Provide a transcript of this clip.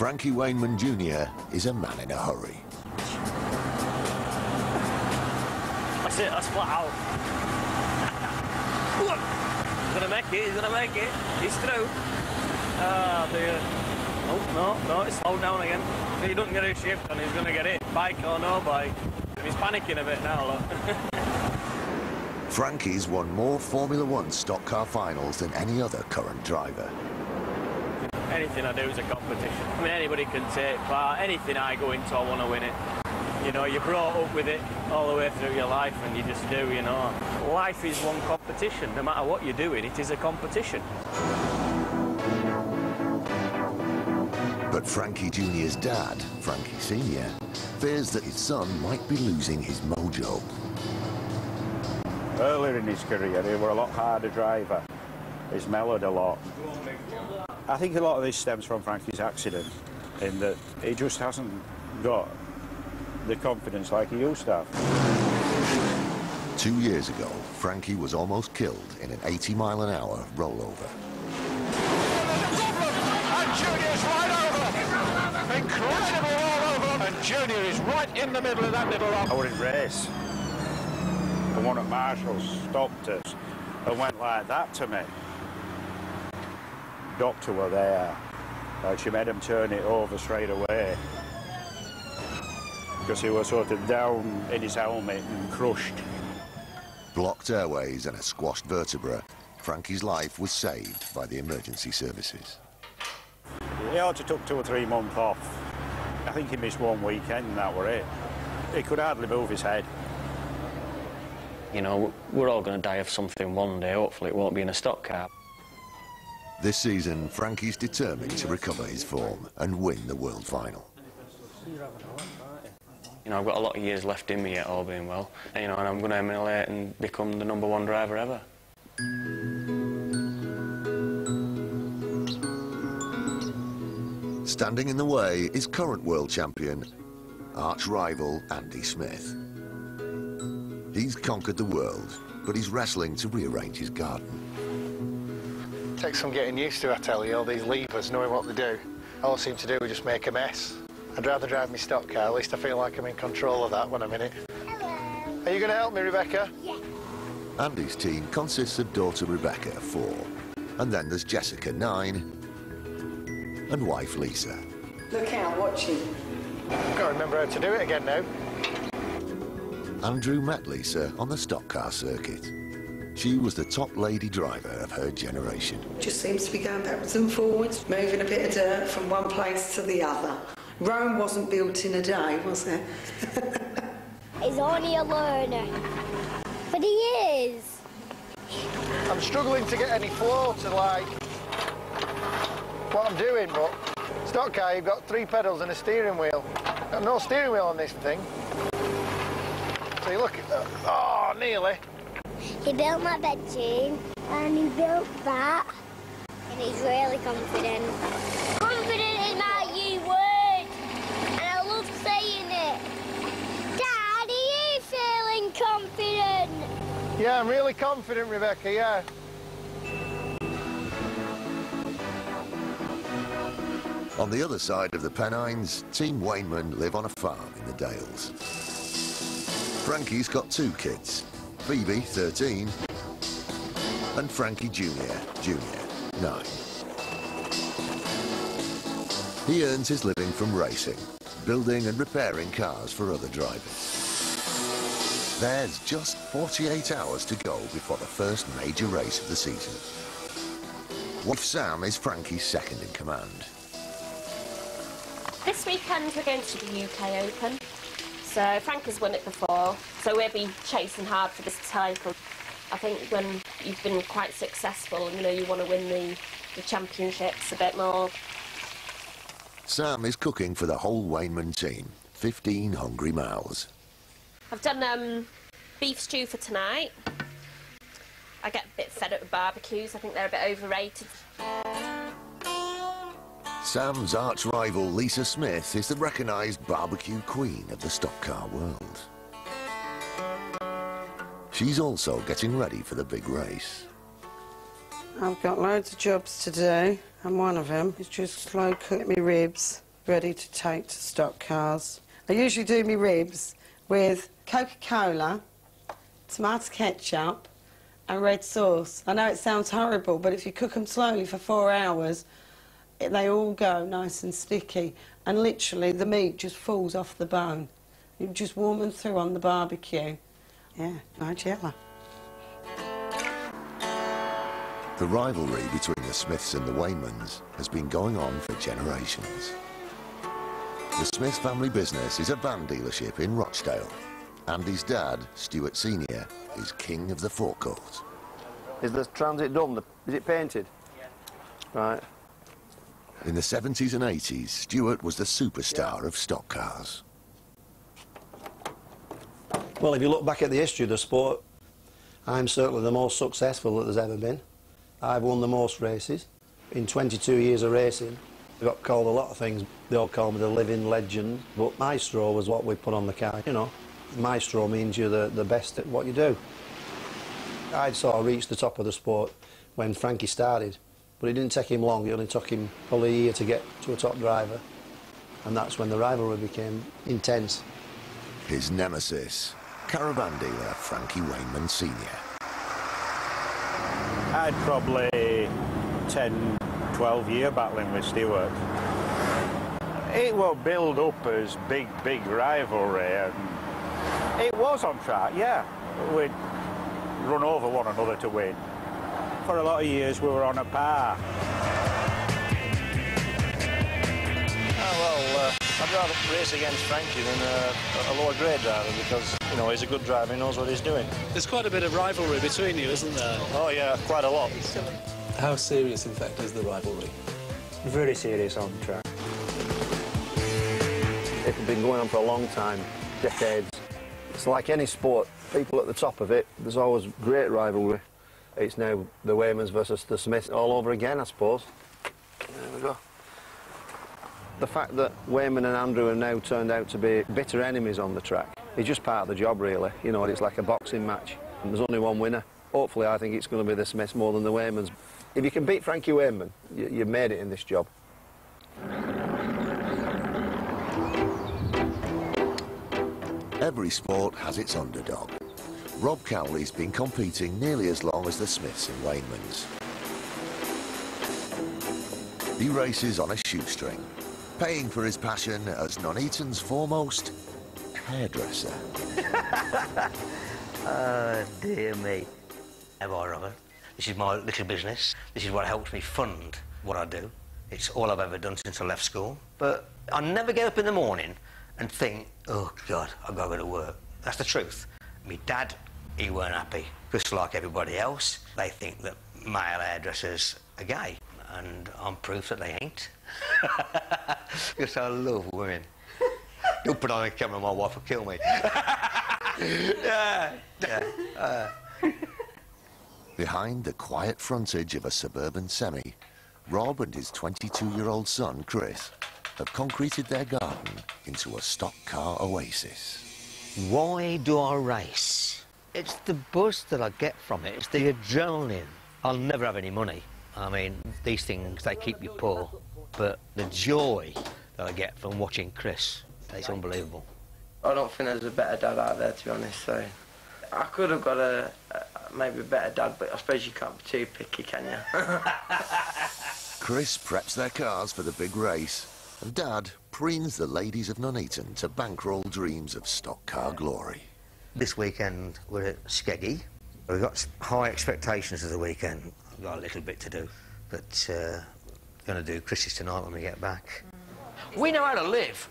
Frankie Wainman Jr. is a man in a hurry. That's it, that's flat out. He's gonna make it, he's gonna make it. He's through. Ah, dear. Oh, no, it's slowed down again. If he doesn't get his shift on, he's gonna get it. Bike or no bike. And he's panicking a bit now, look. Frankie's won more Formula One stock car finals than any other current driver. Anything I do is a competition. I mean, anybody can take part. Anything I go into, I want to win it. You know, you're brought up with it all the way through your life, and you just do, you know. Life is one competition. No matter what you're doing, it is a competition. But Frankie Jr.'s dad, Frankie Sr., fears that his son might be losing his mojo. Earlier in his career, he were a lot harder driver. He's mellowed a lot. I think a lot of this stems from Frankie's accident, in that he just hasn't got the confidence like he used to have. 2 years ago, Frankie was almost killed in an 80-mile-an-hour rollover. And Junior's right over. Incredible rollover. And Junior is right in the middle of that little rock. I was in race. The one at Marshall's stopped us and went like that to me. Doctor were there. She made him turn it over straight away. Because he was sort of down in his helmet and crushed. Blocked airways and a squashed vertebra, Frankie's life was saved by the emergency services. He ought to took 2 or 3 months off. I think he missed 1 weekend and that were it. He could hardly move his head. You know, we're all going to die of something one day. Hopefully it won't be in a stock car. This season, Frankie's determined to recover his form and win the world final. You know, I've got a lot of years left in me yet, all being well. And, you know, and I'm going to emulate and become the #1 driver ever. Standing in the way is current world champion, arch rival Andy Smith. He's conquered the world, but he's wrestling to rearrange his garden. Takes some getting used to, I tell you, all these levers, knowing what they do. All I seem to do is just make a mess. I'd rather drive my stock car, at least I feel like I'm in control of that when I'm in it. Hello. Are you going to help me, Rebecca? Yeah. Andy's team consists of daughter Rebecca, 4, and then there's Jessica, 9, and wife Lisa. Look out, watch him. I've got to remember how to do it again now. Andrew met Lisa on the stock car circuit. She was the top lady driver of her generation. Just seems to be going backwards and forwards, moving a bit of dirt from one place to the other. Rome wasn't built in a day, was it? He's only a learner. But he is. I'm struggling to get any flow to, like, what I'm doing, but stock car, you've got 3 pedals and a steering wheel. Got no steering wheel on this thing. So you look at that. Oh, nearly. He built my bedroom, and he built that, and he's really confident. Confident is my new word, and I love saying it. Dad, are you feeling confident? Yeah, I'm really confident, Rebecca, yeah. On the other side of the Pennines, Team Wainman live on a farm in the Dales. Frankie's got 2 kids, Phoebe, 13, and Frankie Jr., 9. He earns his living from racing, building and repairing cars for other drivers. There's just 48 hours to go before the first major race of the season. Wife Sam is Frankie's second in command. This weekend we're going to the UK Open. So Frank has won it before, so we'll be chasing hard for this title. I think when you've been quite successful, you know, you want to win the championships a bit more. Sam is cooking for the whole Wainman team, 15 hungry mouths. I've done beef stew for tonight. I get a bit fed up with barbecues, I think they're a bit overrated. Sam's arch-rival Lisa Smith is the recognised barbecue queen of the stock car world. She's also getting ready for the big race. I've got loads of jobs to do, and one of them is just slow cook my ribs ready to take to stock cars. I usually do my ribs with Coca-Cola, tomato ketchup and red sauce. I know it sounds horrible, but if you cook them slowly for 4 hours, they all go nice and sticky, and literally the meat just falls off the bone. You just warm them through on the barbecue. Yeah, Nigella. The rivalry between the Smiths and the Waymans has been going on for generations. The Smith family business is a van dealership in Rochdale, and his dad, Stuart Sr., is king of the forecourt. Is the transit done? Is it painted? Yeah. Right. In the 70s and 80s, Stuart was the superstar of stock cars. Well, if you look back at the history of the sport, I'm certainly the most successful that there's ever been. I've won the most races. In 22 years of racing, I got called a lot of things. They all call me the living legend, but Maestro was what we put on the car, you know. Maestro means you're the best at what you do. I'd sort of reached the top of the sport when Frankie started, but it didn't take him long. It only took him probably a year to get to a top driver, and that's when the rivalry became intense. His nemesis, caravan dealer Frankie Wayman Sr. I'd probably 10, 12 year battling with Stuart. It will build up as big rivalry, and it was on track, yeah. We'd run over one another to win. For a lot of years we were on a par. I'd rather race against Frankie than a lower grade driver, because, you know, he's a good driver, he knows what he's doing. There's quite a bit of rivalry between you, isn't there? Oh yeah, quite a lot. How serious, in fact, is the rivalry? Very serious on the track. It's been going on for a long time, decades. It's like any sport, people at the top of it, there's always great rivalry. It's now the Waymans versus the Smiths all over again, I suppose. There we go. The fact that Wayman and Andrew have now turned out to be bitter enemies on the track is just part of the job, really. You know, it's like a boxing match. And there's only one winner. Hopefully, I think it's going to be the Smiths more than the Waymans. If you can beat Frankie Wayman, you've made it in this job. Every sport has its underdog. Rob Cowley's been competing nearly as long as the Smiths and Waymans. He races on a shoestring, paying for his passion as Nuneaton's foremost hairdresser. Oh, dear me. Have I, Robert? This is my little business. This is what helps me fund what I do. It's all I've ever done since I left school. But I never get up in the morning and think, oh, God, I've got to go to work. That's the truth. My dad, he weren't happy. Just like everybody else, they think that male hairdressers are gay. And I'm proof that they ain't. Because I love women. You'll put on a camera, my wife will kill me. Behind the quiet frontage of a suburban semi, Rob and his 22-year-old son, Chris, have concreted their garden into a stock car oasis. Why do I race? It's the buzz that I get from it. It's the adrenaline. I'll never have any money. I mean, these things, they keep you poor. But the joy that I get from watching Chris, it's unbelievable. I don't think there's a better dad out there, to be honest, so... I could have got maybe a better dad, but I suppose you can't be too picky, can you? Chris preps their cars for the big race, and Dad preens the ladies of Nuneaton to bankroll dreams of stock car glory. This weekend we're at Skeggy. We've got high expectations of the weekend. I've got a little bit to do, but going to do Chris's tonight when we get back. We know how to live.